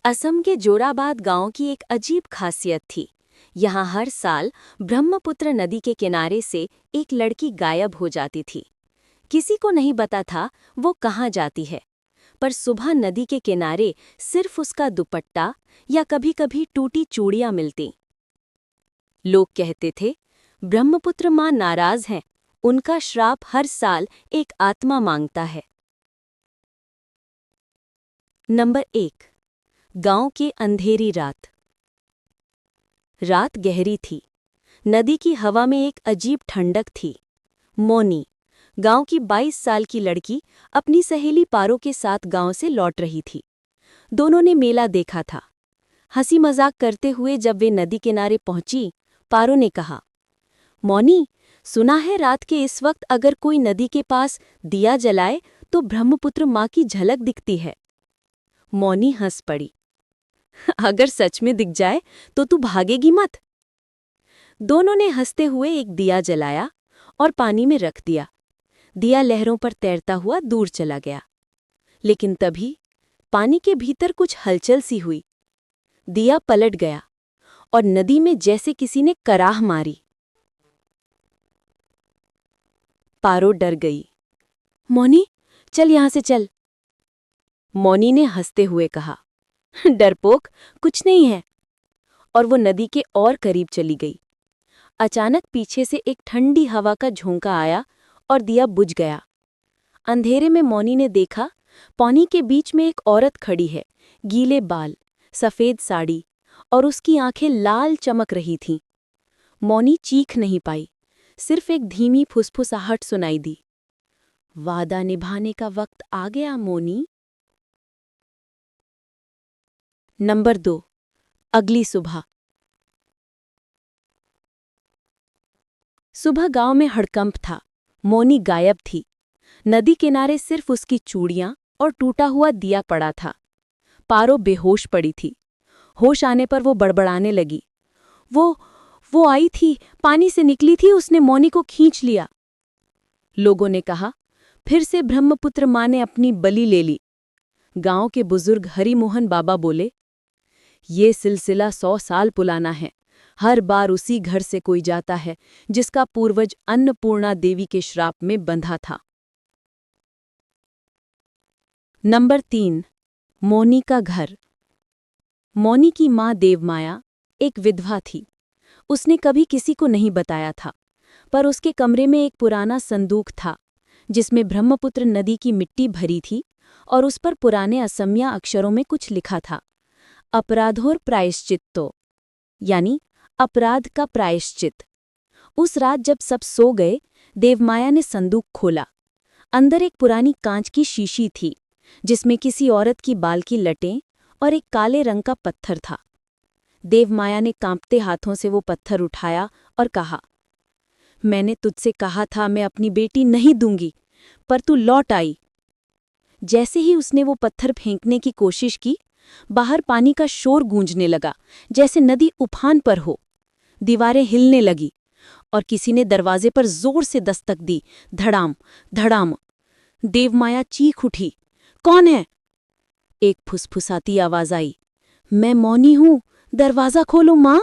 असम के जोराबाद गांव की एक अजीब खासियत थी। यहाँ हर साल ब्रह्मपुत्र नदी के किनारे से एक लड़की गायब हो जाती थी। किसी को नहीं पता था वो कहाँ जाती है, पर सुबह नदी के किनारे सिर्फ उसका दुपट्टा या कभी-कभी टूटी चूड़ियाँ मिलती। लोग कहते थे, ब्रह्मपुत्र माँ नाराज हैं, उनका श्राप हर साल एक आत्मा मांगता है। नंबर 1। गांव की अंधेरी रात। रात गहरी थी। नदी की हवा में एक अजीब ठंडक थी। मोनी, गांव की 22 साल की लड़की, अपनी सहेली पारो के साथ गांव से लौट रही थी। दोनों ने मेला देखा था। हंसी मजाक करते हुए जब वे नदी किनारे पहुंची, पारो ने कहा, मोनी, सुना है रात के इस वक्त अगर कोई नदी के पास दिया जलाए तो ब्रह्मपुत्र माँ की झलक दिखती है। मोनी हंस पड़ी। अगर सच में दिख जाए तो तू भागेगी मत। दोनों ने हंसते हुए एक दिया जलाया और पानी में रख दिया। दिया लहरों पर तैरता हुआ दूर चला गया। लेकिन तभी पानी के भीतर कुछ हलचल सी हुई। दिया पलट गया और नदी में जैसे किसी ने कराह मारी। पारो डर गई। मोनी, चल यहां से चल। मोनी ने हंसते हुए कहा, डरपोक, कुछ नहीं है। और वो नदी के और करीब चली गई। अचानक पीछे से एक ठंडी हवा का झोंका आया और दिया बुझ गया। अंधेरे में मोनी ने देखा, पानी के बीच में एक औरत खड़ी है, गीले बाल, सफेद साड़ी, और उसकी आंखें लाल चमक रही थीं। मोनी चीख नहीं पाई, सिर्फ एक धीमी फुसफुसाहट सुनाई दी। वादा निभाने का वक्त आ गया मोनी। नंबर 2। अगली सुबह। सुबह गांव में हड़कंप था। मोनी गायब थी। नदी किनारे सिर्फ उसकी चूड़ियां और टूटा हुआ दिया पड़ा था। पारो बेहोश पड़ी थी। होश आने पर वो बड़बड़ाने लगी, वो आई थी, पानी से निकली थी, उसने मोनी को खींच लिया। लोगों ने कहा, फिर से ब्रह्मपुत्र माँ ने अपनी बलि ले ली। गांव के बुजुर्ग हरिमोहन बाबा बोले, ये सिलसिला 100 साल पुराना है। हर बार उसी घर से कोई जाता है जिसका पूर्वज अन्नपूर्णा देवी के श्राप में बंधा था। नंबर 3। मोनी का घर। मोनी की माँ देवमाया एक विधवा थी। उसने कभी किसी को नहीं बताया था, पर उसके कमरे में एक पुराना संदूक था जिसमें ब्रह्मपुत्र नदी की मिट्टी भरी थी और उस पर पुराने असमिया अक्षरों में कुछ लिखा था, अपराधोर प्रायश्चित्तो, यानी अपराध का प्रायश्चित। उस रात जब सब सो गए, देवमाया ने संदूक खोला। अंदर एक पुरानी कांच की शीशी थी जिसमें किसी औरत की बाल की लटें और एक काले रंग का पत्थर था। देवमाया ने कांपते हाथों से वो पत्थर उठाया और कहा, मैंने तुझसे कहा था मैं अपनी बेटी नहीं दूंगी, पर तू लौट आई। जैसे ही उसने वो पत्थर फेंकने की कोशिश की, बाहर पानी का शोर गूंजने लगा, जैसे नदी उफान पर हो। दीवारें हिलने लगी और किसी ने दरवाजे पर जोर से दस्तक दी। धड़ाम धड़ाम। देवमाया चीख उठी, कौन है? एक फुसफुसाती आवाज आई, मैं मौनी हूं, दरवाजा खोलो माँ।